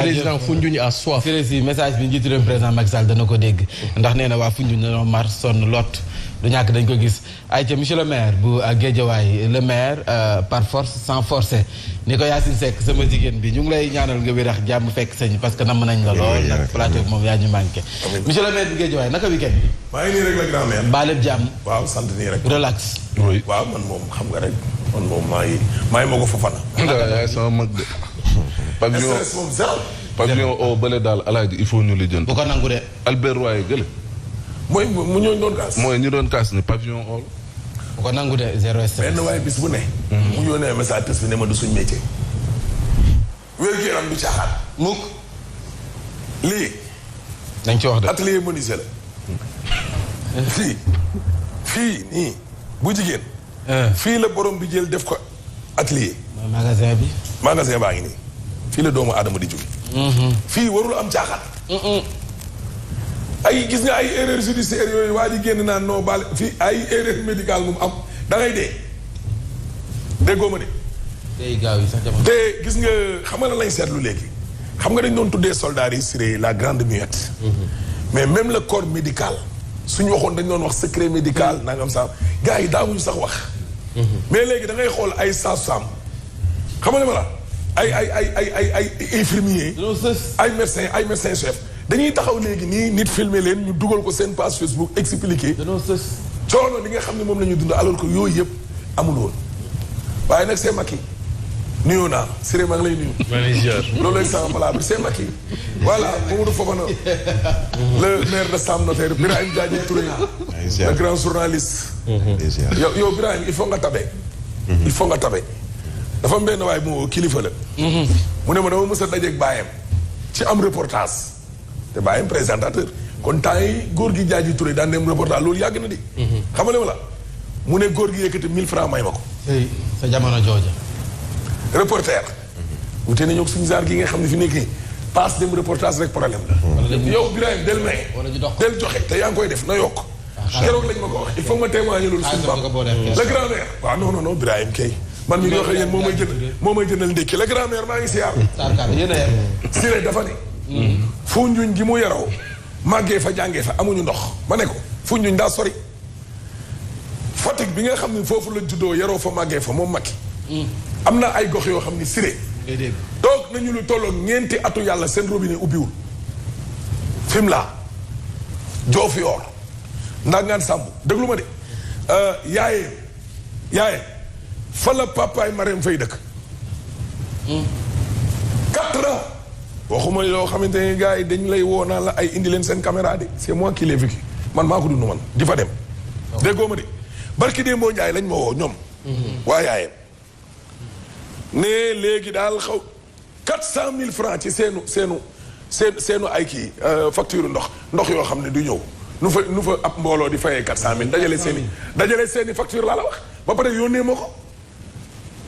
président Foundiougne a soif. si message bi njiitu réew président Macky Sall dana ko dégg ndax nee na waa Foundiougne dañoo mar sonn lot du ñàkk dañ ko gis ay ca monsieur le maire bu Guédiawaye le maire par force sans forcer ni ko Yacine Seck sama jigéen bi ñu ngi lay ñaanal nga wérax jàmm fekk sañ parce que namm nañ la lool nag plateau moom yaa ñu manqué monsieur le maire bu Guédiawaye naka week-end bi maa ngi nii rek la grand maire baaleb jàmm waaw sant nii rek relax oui waaw man moom xam nga rek man moom maa ngi ma ko Fofana yaay sama mag de pavillon o bële daal alaaji il faut ñu li jënd bu ko nangu de Albert Royer gële mooy mu ñooñu doon kaas mooy ñu doon kaas ni pavillon o bu ko nangu de zéro stress benn waaye bis bu ne mu yónnee message test bi ne ma du suñ métier wér-gu-yaram du caaxaan mukk lii dañ ci wax de atelier menuisier la fii nii bu jigéen fii la borom bi jël def ko atelier magasin baa ngi nii fii la doomu aadama di jóge fii warul am caaxaan ay gis nga ay erreur judiciaire yooyu waa ji génn naan non baale fii ay erreur médicale moom am da ngay dee déggoo ma de day gaaw yi sax jamono te gis nga xam nga lan lañ seetlu léegi xam nga dañ doon tuddee soldats yi sur la grande muette mais même le corps médical suñu waxoon dañ doon wax secret médical nangam sax gars yi daawuñu sax wax mais léegi da ngay xool ay sage-femme xam nga li ma la ay infirmier ay médecin chef dañuy taxaw léegi nii nit filmer leen ñu dugal ko seen page Facebook expliquer coono li nga xam ne moom la ñu dund alors que yooyu yëpp amul woon waaye nag c'est Macky nuyoo naa Siré maa ngi lay nuyu. manager loolu lañ sama balaa bi c'est Macky voilà Mamadou Fofana le maire de Sam Notaire Birahim Diadji Touré le grand journaliste yow Birahim il faut nga tabe il faut nga tabe dafa am benn waaye moo kilifa la mu ne ma dama mës a dajeeg baayam ci am reportage te baayam présentateur kon temps yi góor gi Diadji Touré daan dem reportage loolu yàgg na di xam nga li ma la mu ne góor gi yëkkati 1000 francs may ma ko sa jamono jooja reporter wute nañu suñu zaar gi nga xam ne fi nekk nii passe dem reportage rek problème la yow Birahim del may del joxe te yaa ngi koy def na yokk keroog lañ ma ko wax il faut ma témoigner loolu suñu papa le grand-mère waaw non non non Birahim kay man mi di wax ak yéen moo may jëndal ndékki le grand-mère maa ngi siyaar Siré dafa ne Foundiougne gi mu yaroo màggee fa jàngee fa amuñu ndox ma ne ko Foundiougne daa sori Fatick bi nga xam ne foofu la juddoo yaroo fa màggee fa moom Macky am na ay gox yoo xam ne Siré toog nañu lu tolloog ñeenti atu yàlla seen robinet ubbiwul Fimela Diofior Ndangaan Samb déglu ma de yaaye fa la papaay Marème Faye dëkk 4 ans waxuma loo xamante ne gars yi dañ lay woo naan la ay indi leen seen caméra de c'est moi qui l'ai vécu man maa ko dund man di fa dem déggoo ma de barki dee moo Njaay lañ ma woo ñoom waa yaayam ne léegi daal xaw 400 000 francs ci seenu ay kii facture ndox yoo xam ne du ñëw nu fa ab mbooloo di fayee 400 000 dajale seeni facture laa la wax ba pare yónnee ma ko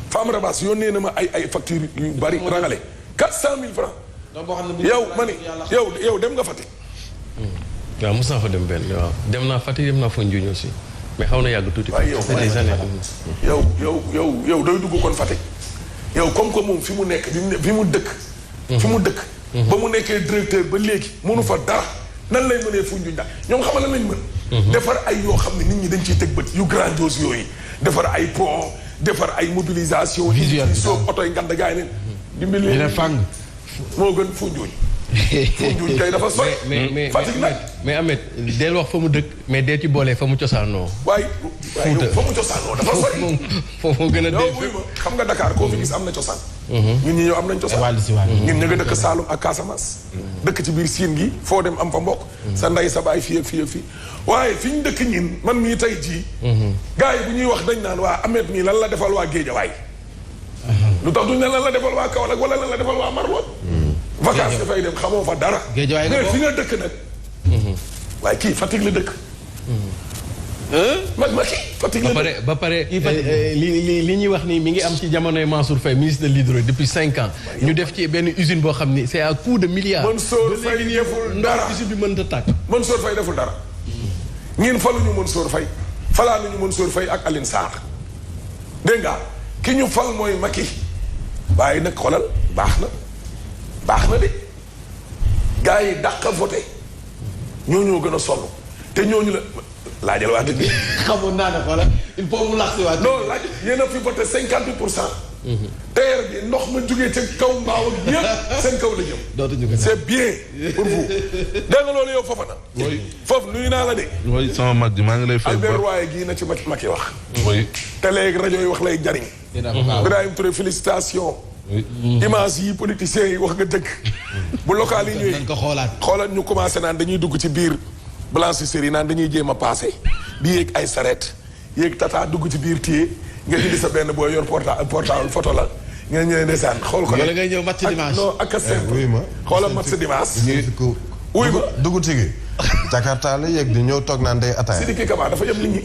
Femme Rabas yónnee na ma ay facture yu bari rangale 400 000 francs yow ma ni yow dem nga Fatick waaw mos naa fa dem benn waaw dem naa Fatick dem naa Foundiougne aussi mais xaw na yàgg tuuti c'est des années yow doy dugg kon Fatick yow comme que moom fi mu nekk fi mu dëkk ba mu nekkee directeur ba léegi mënu fa dara nan lay mënee Foundiougne daal ñoom xamal lan lañ mën defar ay yoo xam ne nit ñi dañ ciy teg bët yu grandiose yooyu defar ay pont defar ay mobilisation soo oto yi ngand gaay ne dimbali leen fàng moo gën Foundiougne Foundiougne kay dafa sori Fatick nag mais Ahmed deel wax fa mu dëkk mais dee ci boolee fa mu cosaanoo waaye fa mu cosaanoo dafa sori foofu gën a dee xam nga Dakar koo fi gis am na cosaan ñun ñi ñëw am nañ cosaan ñun ña nga dëkk Saloum ak Casamance dëkk ci biir Siin gi foo dem am fa mbokk sa ndey sa baay fii ak fii ak fii waaye fi ñu dëkk ñin man mii tey jii gars yi bu ñuy wax dañ naan waa Ahmed mii lan la defal waa Géejawaay lu tax duñ ne lan la defal waa Kaolack wala lan la defal waa Marloot vacances dafay dem xamoo fa dara mais fi nga dëkk nag waaye kii Fatick la dëkk ma kii Fatick la dëkk ba pare li ñuy wax ni mi ngi am ci jamonoy Mansour Faye ministre de l'Hydraulique depuis 5 ans ñu def ci benn usine boo xam ni c'est à coup de milliards Mansour Faye deful dara usine bi mënta tàkk Mansour Faye deful dara ñin faluñu Mansour Faye falaa nañu Mansour Faye ak Aline Sarr dégg nga ki ñu fal mooy Macky waaye nag xoolal baax baax na de gars yi dàq a voté ñoo gën a sonn te ñooñu la laajal waa dëgg. xamoon naa ne voilà il faut mu lax si waat. non laaj yéen a fi voté 50%. terre bi ndox ma jugee ca kaw mbaaw ak yëpp seen kaw la jëm. dootuñu ko c'est bien pour vous. dégg nga loolu yow foofa na. oui foofu nuyu naa la de. oui sama mag ji maa ngi lay fay. Albert waaye gii na ci Macky wax. oui. télé ak rajo yi wax lay jariñ. Ibrahima Touré félicitations. image yi politiciens yi wax nga dëgg. bu local yi ñëwee nañ ko xoolaat. xoolal ñu commencé naan dañuy dugg ci biir blanchisserie yi naan dañuy jéem a passé di yéeg ay saret yéeg tata dugg ci biir téye nga indi sa benn booy yor portable photo la nga ñëwee ndeysaan xool ko. wala ngay ñëw match dimanche. non ak a simple. wuy ma xoolal match dimanche. wuy ma dugg tigi Jakarta la yéeg di ñëw toog naan day ataaya. Sidiki Kaba dafa yem nit ñi.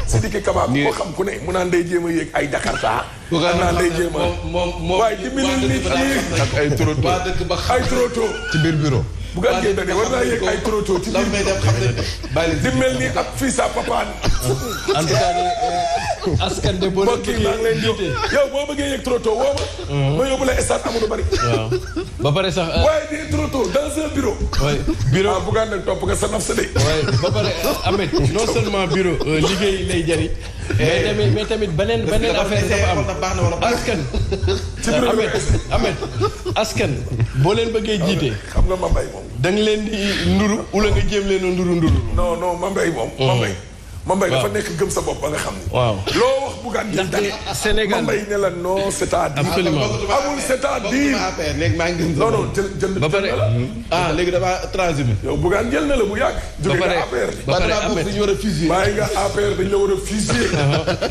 Sidiki Kaba ku ko xam ku ne mu naan day jéem a yéeg ay Jakarta. bu ko naan day jéem a moom waaye dimbali nit ñi ak ay troto. waa dëkk ba xam ay troto. ci biir bureau. bu gaan ngeen dane war naa yéeg ay troto ci lan may dem xam ne bàyyi di mel ni ak fii sa papa. en tout cas de askan de boo leen bëggee maa ngi leen jiite yow boo bëggee yéeg troto woo ma. ma yóbbu la stade Amadou Barry. waaw ba pare sax. waaye di troto dans un bureau. oui bureau bu gaan nag topp nga sa naf sa de. oui ba pare Ahmed non seulement bureau liggéey lay jariñ. mais tamit beneen affaire dafa am askan. ci bureau bi Ahmed askan boo leen bëggee jiite. xam nga Mambay moom. da nga leen di nduru wala nga jéem leen a nduru. non Mambay moom. Mambay dafa nekk gëm sa bopp ba nga xam ni. waaw loo wax bugaan jël dara. Sénégal Mambay ne la non c'est-à-dire. absolument amul c'est-à-dire. léegi maa ngi non non jël ba pare ah léegi damaa transhumé. yow bugaan jël na la bu yàgg. jóge nga APR. ba pare Ahmed dañu war a fusiller. bàyyi nga APR dañ la war a fusiller.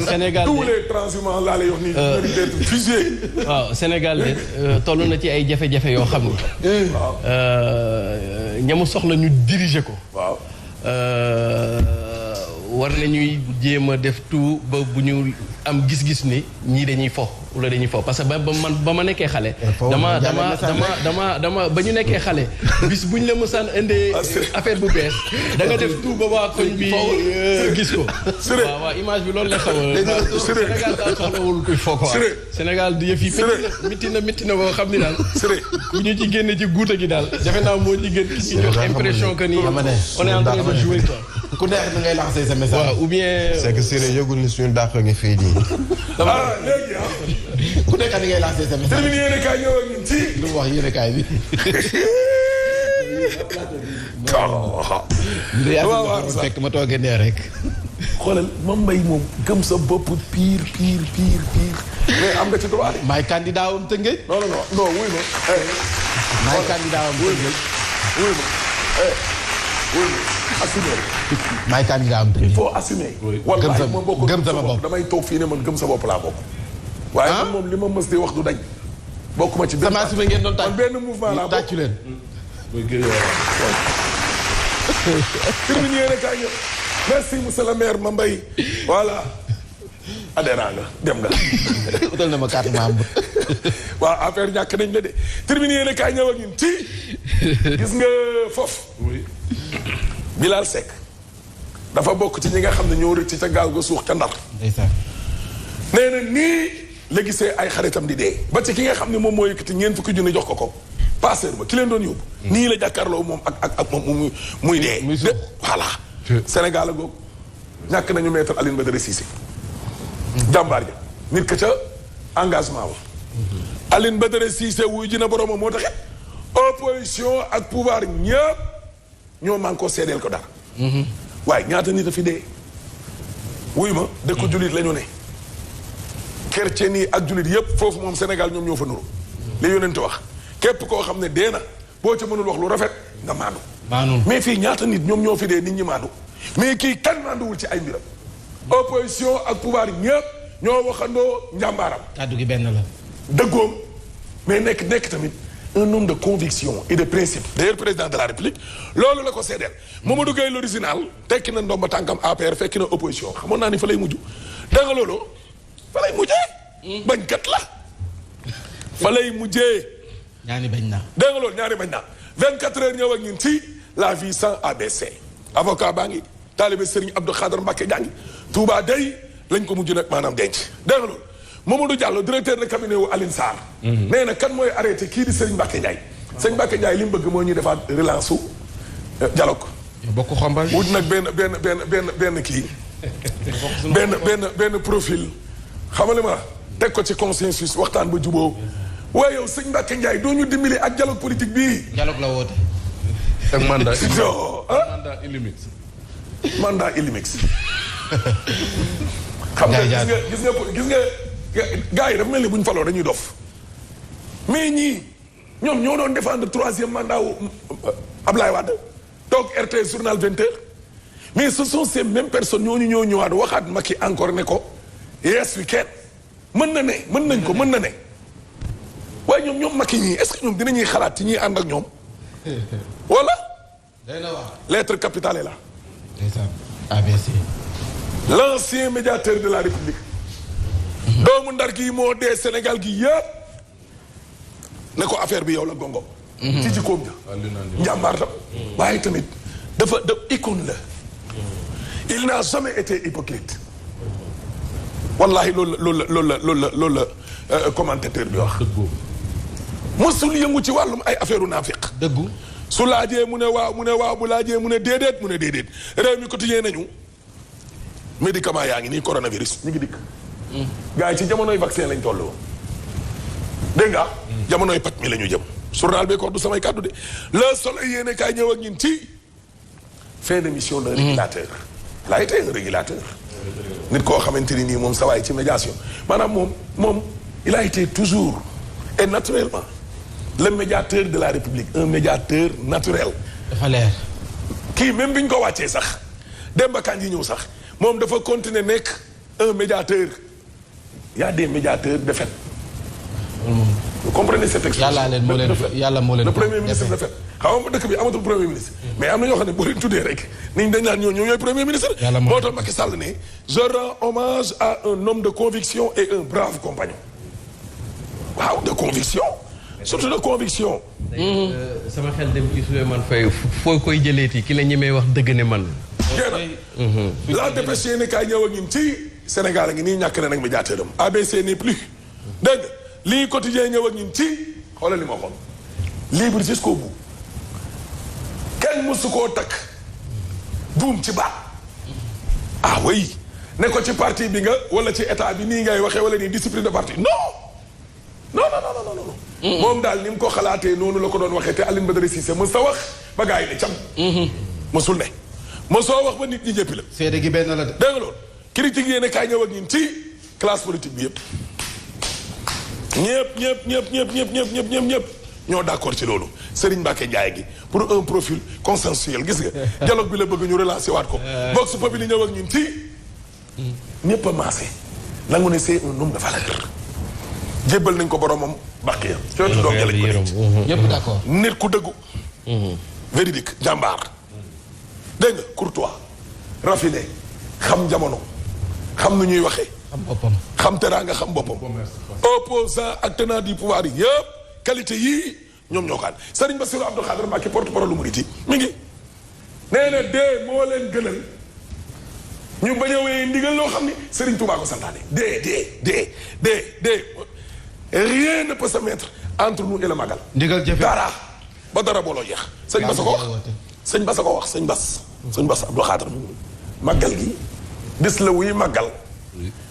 Sénégal tous les transhumants laa lay wax nii. mérite d'être fusillé. waaw Sénégal de toll na ci ay jafe-jafe yoo xam ni. waaw ñamu soxla ñu diriger ko. waaw. war nañuy jéem a def tout ba bu ñu am gis-gis ni ñii dañuy fo wala dañuy fo parce que ba ma nekkee xale. dama ba ñu nekkee xale. bis bu ñu la mësaan indee affaire bu bees. da nga def tout ba waa koñ bi gis ko. waaw image bi loolu la xaw a. Sénégal daal soxlawul kuy fo quoi. Sénégal di yëf yi métti na boo xam ni daal. bu ñu ci génne ci guuta gi daal. defe naa moo ci gën ci jox impression que ni on est en train de jouer quoi. ku neex na ngay lancer sa message. waaw ou bien. c'est que Siré yëgul ni suñu dàq ngi fii nii. léegi ku nekk ni ngay lancer sa message. terminé yéen kaay ñëw ak ñun ci. lu mu wax yéen kaay bi. waaw fekk ma toogee nee rek. xoolal Mambay moom gëm sa bopp pire. mais am nga ci droit de. maay candidat am Tëngéej. non wuy ma. maay candidat am Tëngéej. wuy ma assumer. maay candidat am Tëngéej. il faut assumer. wallahi moom bokk gëm sama bopp damay toog fii ne man gëm sa bopp laa bokk. waaye man moom li ma mës di wax du dañ. bokkuma ci benn sama assumer ngeen doon tàcc. man benn mouvement laa bokk tàccu leen. terminé rek ay merci monsieur le maire Mambay voilà. Aidara nga dem nga. utal na ma carte membre. waaw affaire ñàkk nañ la de terminé rek ay ñëw ak ñun ci gis nga foofu. Bilal Seck dafa bokk ci ñi nga xam ne ñoo rëcc ca gaal ga suux ca Ndar. ndeysaan. nee na nii la gisee ay xaritam di dee. ba ci ki nga xam ne moom moo yëkkati ñeent fukki junni jox ko. passeur ba ki leen doon yóbbu. nii la jàkkaarloo moom ak moom muy dee. muy suux voilà. Sénégal a googu ñàkk nañu maître Aline Badara Cissé. jàmbaar ja nit ka ca engagement wa. Aline Badara Cissé wuy ji na boromam moo taxit. opposition ak pouvoir ñëpp ñoo man koo seedeel ko dara. waaye ñaata nit a fi dee. wuy ma dëkk jullit la ñu ne. chrétien yi ak jullit yëpp foofu moom Sénégal ñoom ñoo fa nuru. li yonent wax képp koo xam ne dee na boo ca mënul wax lu rafet nga maandu. mais fii ñaata nit ñoom ñoo fi dee nit ñi maandu. mais kii kan maanduwul ci ay mbiram. opposition ak pouvoir ñëpp ñoo waxandoo njàmbaaram. kàddu gi benn la. dëggoom mais nekk tamit un homme de conviction et de principe. d'ailleurs président de la république loolu la ko seedeel. Mamadou Gueye l'original tekki na ndomba tànkam APR fekki na opposition xamoon naa ni fa lay mujj. da nga loolu fa lay mujjee. bañkat la. fa lay mujjee. ñaani bañ naa. da nga loolu ñaari bañ naa. 24 heures ñëw ak ñun ci la vie sans ABC. avocat baa ngi taalibe Serigne Abdou Khadre Mbacké jàngi Touba day lañ ko mujj nag maanaam denc. da nga loolu Mamadou Diallo directeur de cabinet wu Aline Sarr. nee na kan mooy arrêté kii di Serigne Mbacké Ndiaye sëñ Mbacke Ndiaye li mu bëgg moo ñuy defaat relance su dialogue. bokk xombal. wut nag benn kii. benn profil. xamale ma teg ko ci consensus waxtaan ba juboo waaye yow sëñ Mbacke Ndiaye doo ñu dimbali ak dialogue politique bii. dialogue la woote. ak mandat illimix. mandat illimix. xam nga gis nga gars yi dafa mel ni bu ñu faloo dañuy dof mais ñii ñoom ñoo doon défendre 3e mandat wu Ablaye Wade toog RTS journal 20h mais ce sont ces mêmes personnes ñoo ñëwaat waxaat Macky encore ne ko yes we can mën na ne mën nañ ko mën na ne waaye ñoom Macky ñii est-ce que ñoom dinañuy xalaat ci ñuy ànd ak ñoom wala lettre capitale est là. ABC. L'ancien médiateur de la République. doomu ndar gi moo dee Sénégal gi yëpp ne ko affaire bi yow la gongo. ci jikkoom ja. njàmbaar tam. waaye tamit dafa icône la. il n'a jamais été hypocrite. wallahi loolu la commentateur bi wax. mosul yëngu ci wàllum ay affaire u naafiq. dëggu. su laajee mu ne waaw bu laajee mu ne déedéet réew mi quotidien nañu médicament yaa ngi nii coronavirus ñu ngi dikk. gars yi ci jamonoy vaccin lañ toll woon dégg nga. jamonoy paj mi la ñu jëm. journal bi ko du samay kàddu de Le Soleil yéene kaay ñëw ak ñun ci fin de mission d'un régulateur. il a été un régulateur. nit koo xamante ni nii moom sawaay ci médiation maanaam moom il a été toujours et naturellement le médiateur de la République un médiateur naturel. dafa leer. kii même bi ñu ko wàccee sax Demba Kandji ñëw sax moom dafa continuer nekk un médiateur. Il y a des médiateurs de fait. Vous comprenez cette expression? yàlla moo leen le premier ministre de fait. xam nga dëkk bi amatul premier ministre. mais am na ñoo xam ne boo leen tuddee rek nit ñi dañ naan ñooy premier ministre. moo tax Macky Sall ne je rends hommage à un homme de conviction et un brave compagnon. waaw de conviction. surtout de conviction. sama xel dem ci Souleymane Faye foo koy jëleeti ki la ñemee wax dëgg ne man. la dépêche yéen kaay ñëw ak ñun ci Sénégal a ngi nii ñàkk na nag médiateur am ABC n'est plus dégg nga lii quotidien ñëw ak ñun ci xoolal li ma waxoon libre jusqu'au bout kenn mësu koo takk buum ci baat ah oui ne ko ci parti bi nga wala ci état bi nii ngay waxee wala nii discipline de parti non moom daal ni mu ko xalaatee noonu la ko doon waxee te Aline Badara Cissé mës sa wax ba gars yi ne cam mësul ne mësoo wax ba nit ñi jëppi la seede gi benn la de dégg nga loolu critique yéene kaay ñëw ak ñun ci classe politique bi ñëpp ñoo d'accord ci loolu Serigne Mbacké Ndiaye gi pour un profil consensuel gis nga dialogue bi la bëgg ñu relancer waat ko Vox Populi ñëw ak ñun ci ñëpp a maase nangu ne c'est un homme de valeur jébbal nañ ko boromam bàq ya cootu doom jëlañ ko denc ñëpp d'accord nit ku dëggu véridique jàmbaar dégg nga courtois raffiné xam jamono xam nu ñuy waxee xam boppam xam teraanga xam boppam opposant ak tenant du pouvoir yi yëpp qualité yii ñoom ñoo kaan Serigne Bassirou Abdou Khadre Mbacké porte-parole lu Mouride mi ngi nee na dee moo leen gënal ñu bañ a wéyee ndigal loo xam ni Serigne Touba ko santaane dee rien ne peut se mettre entre nous et le magal ndigal jëfe dara ba dara booloo jeex sëñ Bass ko wax sëñ Bass ko wax sëñ Bass Abdou Khadre màggal gi bis la wuy màggal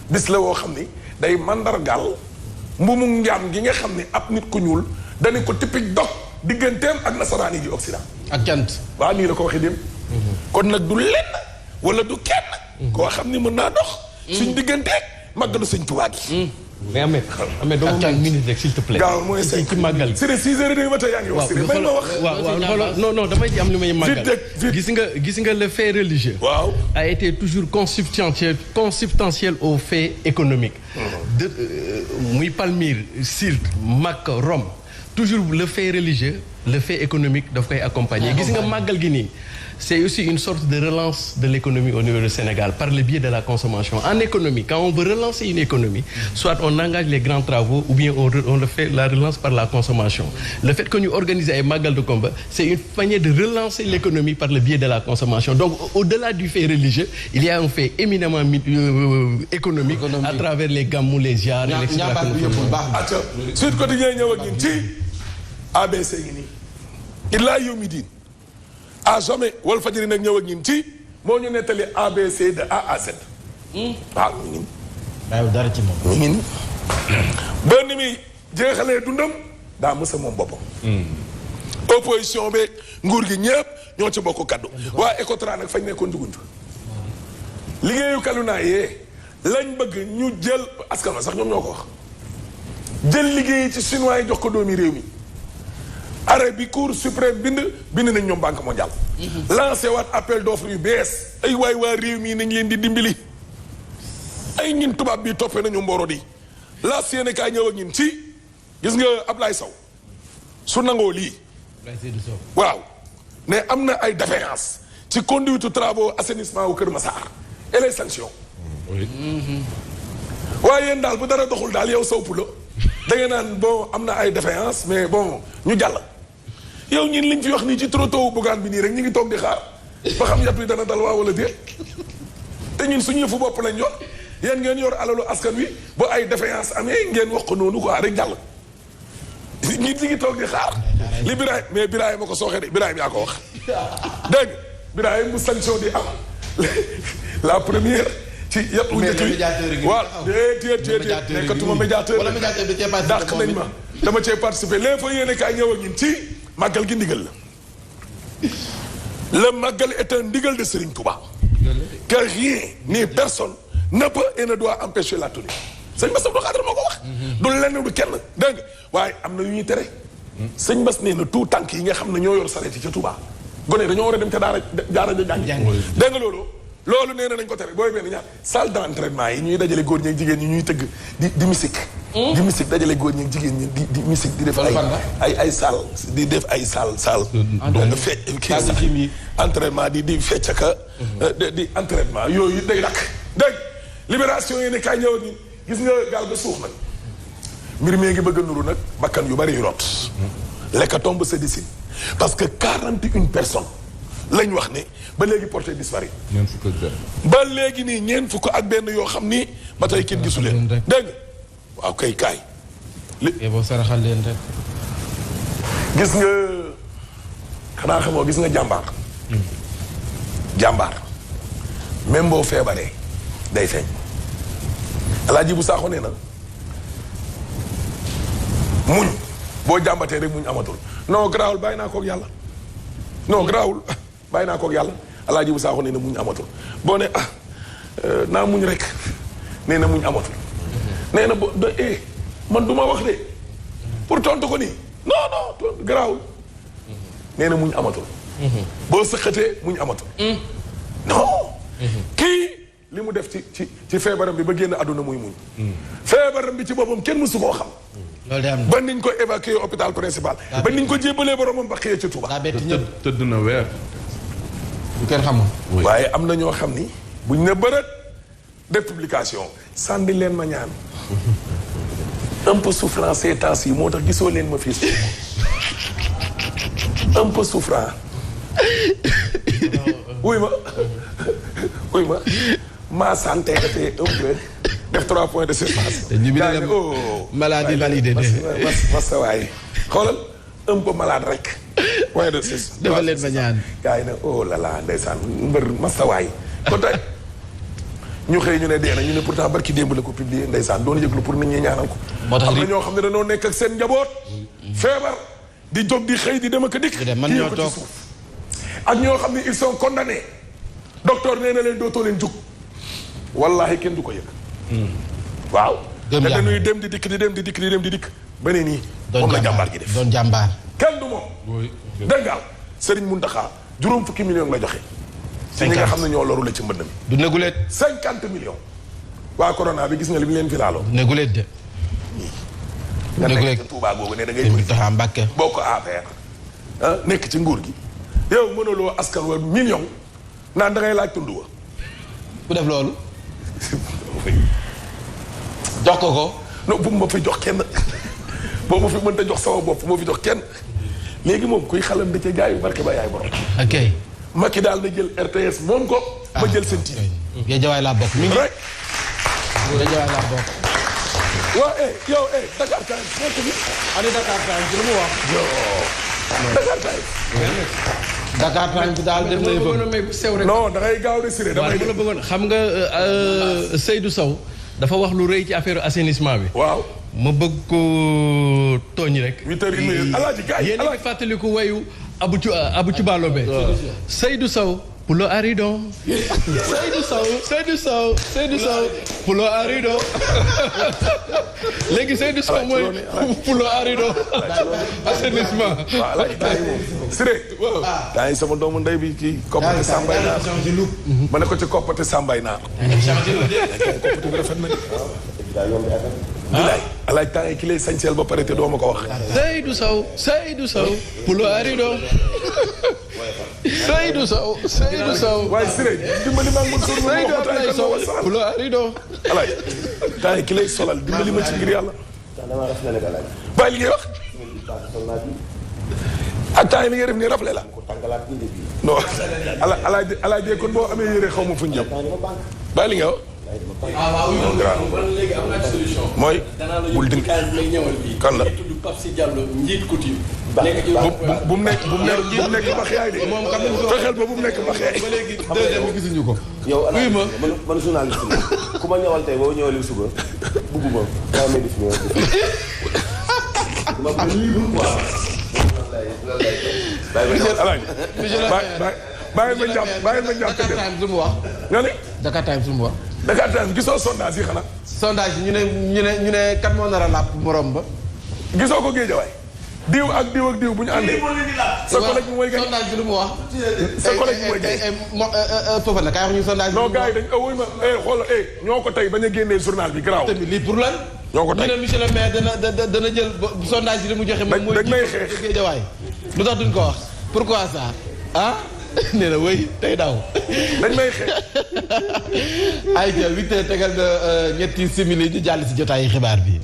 bis la woo xam ni day mandargal mbumu njaam gi nga xam ni ab nit ku ñuul dañu ko typique dog digganteem ak nasaraan yi di Occident ak jant waaw nii la ko waxee dem kon nag du lenn wala du kenn koo xam ni mën naa dox suñ digganteeg màggalu sëñ Tuubaa gi mais Ahmed doo ma minute rek s'il te plaît. gaaw mooy ci màggal gi. Siré 6h30 ba tey yaa ngi wax Siré may ma wax. waaw non damay am lu may màggal. gis nga le fait religieux. waaw a été toujours consubstantiel aux faits économiques. muy Palmyre, Sirte, Makka, Rome. toujours le fait religieux le fait économique daf koy accompagner. gis nga màggal gi nii. c'est aussi une sorte de relance de l'économie au niveau du Sénégal par le biais de la consommation. En économie, quand on veut relancer une économie, soit on engage les grands travaux ou bien on le fait la relance par la consommation. Le fait que nous organisons un magal de combat, c'est une manière de relancer l'économie par le biais de la consommation. Donc au-delà du fait religieux, il y a un fait éminemment économique à travers les gamous, les ziar, etc. Sud Quotidien ñëw ak ñun ci ABC gi nii illaa yawmi diin à jamais Walfadjri nag ñëw ak ñun ci moo ñu nettali ABC de A à Z. waaw ñu ngi. bàyyiwul dara ci moom. ñu ngi nii ba ni muy jeexalee dundam daa mësa moom boppam. opposition bi nguur gi ñëpp ñoo ci bokk kaddu. waa Ecotra nag fañ nekkoon duguñ fa. liggéeyu kalunaa yee lañ bëgg ñu jël askan wa sax ñoom ñoo ko wax. jël liggéey ci chinois yi jox ko doomi réew mi. arrêt bi cour suprême bind nañ ñoom banque mondiale. lancé waat appel d'offre yu bees. ay waay waa réew mi nañ leen di dimbali. ay ñin tubaab bi toppee nañu mbooro di. la Sénégal ñëw ak ñin ci gis nga Ablaye Sow su nangoo lii. waaw ne am na ay défaillance ci conduite travaux assainissement wu Kër Massar et les sanctions. waaye yéen daal bu dara doxul daal yow Sow Poulo da ngeen naan bon am na ay défaillance mais bon ñu jàll. yow ñin liñ fi wax nii ci trottoir Bougane bi nii rek ñu ngi toog di xaar ba xam yat wi dana dal waa wala déet te ñun suñu yëfu bopp lañ yor yéen ngeen yor alalu askan wi ba ay défaillance amee ngeen wax ko noonu quoi rek jàll. ñi ngi toog di xaar li Birahim mais Birahim ma ko sooxee de Birahim yaa ko wax dégg Birahim bu sanction di am la première ci yat wu njëkk wi waaw déet nekkatuma médiateur dàq nañ ma dama cee participer léegi fa yéene kaay ñëw ak ñun ci màggal gi ndigal la le màggal est un ndigal de Serigne Touba que rien ni personne ne peut et ne doit empêcher la tenue sëñ Bass Abdou Khadre moo ko wax du lenn du kenn dégg nga waaye am na yu ñuy tere sëñ Bass nee na tout tànk yi nga xam ne ñoo yor sareet yi ca Touba gone dañoo war a dem ca daara ja jàng dégg nga loolu nee na nañ ko tere booy benn ñaar salle d'entraînement yi ñuy dajale góor ñi ak jigéen ñi ñuy tëgg di musique di musique dajale góor ñi ak jigéen ñi di musique di def ay salle di def ay salle fecc kii entraînement di fecc ka di entraînement yooyu day dakk dégg libération yi ne kaay ñëw ni gis nga gaal ga suux nag mbir mi ngi bëgg a nuru nag bakkan yu bari yu rot lekka tombe se dessine parce que 41 personnes lañ wax ne ba léegi porté disparu ba léegi nii ñeent fukk ak benn yoo xam ni ba tey kenn gisu leen dégg nga waaw kay kaay boo saraxal leen rek gis nga xanaa xamoo gis nga jàmbaar même boo feebaree day feeñ Alaaji bu Saaxo nee na muñ boo jàmbatee rek muñ amatul non garaawul bàyyi naa koog yàlla non garaawul bàyyi naa koog yàlla Alaaji bu Saaxo nee na muñ amatul boo ne naa muñ rek nee na muñ amatul nee na bo man du ma wax de pour tontu ko nii non garaawul nee na muñ amatul boo sëqatee muñ amatul non kii li mu def ci feebaram bi ba génn àdduna muy muñ feebaram bi ci boppam kenn mësu koo xam loolu de am na ba niñ ko évacué hôpital principal ba niñ ko jébbalee boromam ba xëyee ci Touba tëdd na weer bu kenn xamul waaye am na ñoo xam ni buñ ne bërët def publication sànni leen ma ñaan un peu souffrant ces temps yi moo tax gisoo leen ma fii un peu souffrant wuy ma ma santé était un peu def 3 points de suspension. ñu bi ne maladie validée de. masa waay xoolal un peu malade rek. point de suspension. defal leen ma ñaan. gars yi ne oh là là ndeysaan mbër masa waay kon tey ñu xëy ñu ne dee na ñu ne pourtant barki démb la ko publier ndeysaan doon yëglu pour nit ñi ñaanal ko. moo tax am na ñoo xam ne dañoo nekk ak seen njaboot. feebar di jóg di xëy di dem ak a dikk. man ñoo toog ak ñoo xam ne ils sont condamnés. docteur nee na leen dootoo leen jug. wallahi kenn du ko yëg. waaw. te dañuy dem di dikk di dem di dikk di dem di dikk. ba ne nii moom la jàmbaar gi def doon jàmbaar. kenn du moom. dégg nga Serigne Mountakha juróom fukki millions la joxe. ci ñi nga xam ne ñoo loru la ci mbënd mi. du neguleet. 50 millions. waa corona bi gis nga li mu leen fi laaloo. neguleet de. nga nekk ci Touba googu ne da ngay Mountakha Mbacké boo ko APR nekk ci nguur gi. yow mënuloo askan wa million naan da ngay laaj tund wa. ku def loolu. jox ko. non bu ma fi jox kenn boo ma fi mënta jox sama bopp moo fi jox kenn léegi moom kuy xalam da ca gaa yu barke ba yaay borom. ok. Macky daal na jël RTS moom ko. ma jël SEN TV. Géejawaay laa bokk. mi ngi rek. Géejawaay laa bokk. waaw yow Dakar Times nekk bi. Dakar Times lu mu wax. Dakar Times bi daal def na yëfam. non da ngay gaaw de damay la bëggoon xam nga Seydou Sow dafa wax lu rëy ci affaire assainissement bi. waaw ma bëgg ko tooñ rek. 8h30 alaaji gars yi yéen a ngi fàttaliku wayu Abu Cubalobe. Seydou Sow. Pulo Arido. Seydou Sow. Pulo Arido. léegi Seydou Sow mooy Pulo Arido. assainissement. waaw alaaji gars yi moom. Siré. daa sama doomu ndey bi kii. koppate Sambay Naar. ma ne ko ci koppate Sambay Naar. koppate bi rafet na. bilaay alaaj temps yi ki lay sañseel ba pare te doo ma ko wax. Seydou Sow. Pulo Arido. Seydou Sow. waaye Siré dimbali maa ngi mën sóor ma Seydou Sow Pulo Arido. alaaj temps yi ki lay solal dimbali ma ci ngir yàlla. bàyyi li ngay wax. ak temps yi li ngay def nii rafle la. non alaaj kon boo amee yére xaw ma fu ñu jëm. bàyyi li ngay wax. léegi am na solution. mooy. bul dindi kan la. bu mu nekk bax yaay de. moom xam nga fexeel ba bu mu nekk bax yaay. ba léegi deuxième bi gisuñu ko. yow ala man journaliste la ku ma ñëwal tey boo ñëwalee suba bugguma daa may def ma bàyyi ma jàpp Dakar Times lu mu wax. nga ne. Dakar Times lu mu wax. Dakar Times gisoo sondage yi xanaa. sondage yi ñu ne kat moo nar a làpp morom ba. gisoo ko Géejawaay. diw ak diw bu ñu àndee. sa collègue mooy gañ. sondage bi lu mu wax. sa collègue mooy gañ. foofa nag kaay wax ñu sondage bi. non gars yi dañ wuy ma xool ñoo ko tey bañ a génnee journal bi garaaw. tamit lii pour lan. ñoo ko tey ñu ne monsieur le maire dana jël sondage yi li mu joxe. moom mooy dañ may xeex Géejawaay. lu tax duñ ko wax pourquoi ça ah. nee na wéy tey daaw. dañ may xeex. ay ja 8h tegal na ñetti simili di jàll si jotaayu xibaar bi.